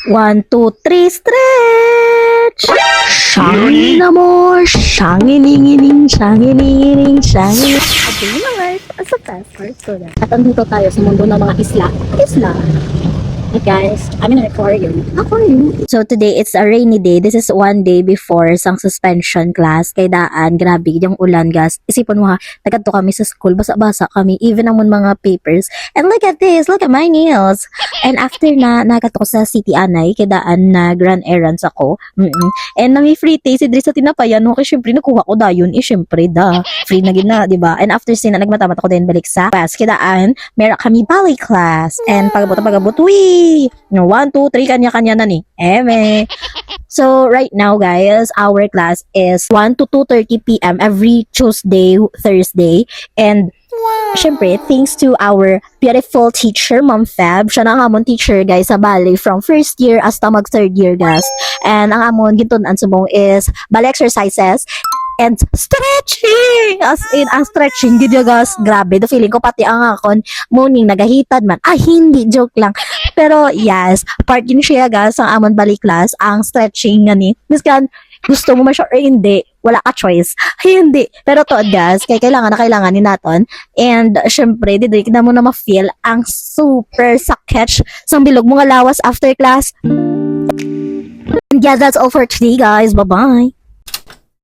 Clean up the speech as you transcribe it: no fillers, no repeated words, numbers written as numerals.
One, two, three, stretch! Shangin amor, shanginingining, shanginingining, shangining. Okay, mga as a fast person. At andito tayo sa mundo ng mga isla. Isla? Hey guys, I'm in an aquarium. Aquarium? So today, it's a rainy day. This is one day before sang suspension class. Kay daan, grabe, yung ulan, guys. Isipon mo ha, nagkadto kami sa school, basa-basa kami, even amon mga papers. And look at this, look at my nails. And after na, nagkadto ko sa City Anay, kay daan na grand errands ako. And na may free taste, diri sa tinapayan, okay, syempre, nakuha ko dayon. Syempre, free na gina, di ba? And after sin, nagmatamat ako din balik sa class. Kay daan, meron kami ballet class. And pagabot, wee! 1, 2, 3, kanya-kanya na ni. Eme. So, right now, guys, our class is 1 to 2:30 p.m. every Tuesday, Thursday. And, syempre, thanks to our beautiful teacher, Ma'am Fab. Siya na ang amon teacher, guys, sa ballet from first year hasta mag third year, guys. And ang amon gintunan subong is ballet exercises and stretching! As in, ang stretching, gid guys, grabe. The feeling ko pati ang akon, morning, nagahitad man. Hindi, joke lang. Pero, yes, part yun siya, guys, ang amon balik class, ang stretching nga ni. Miskan, gusto mo ma-short or hindi, wala ka choice. Hindi. Pero to, guys, kailangan ni naton. And, syempre, didrik na mo na ma-feel ang super sakit sang bilog mga lawas after class. And yeah, that's all for today, guys. Bye-bye.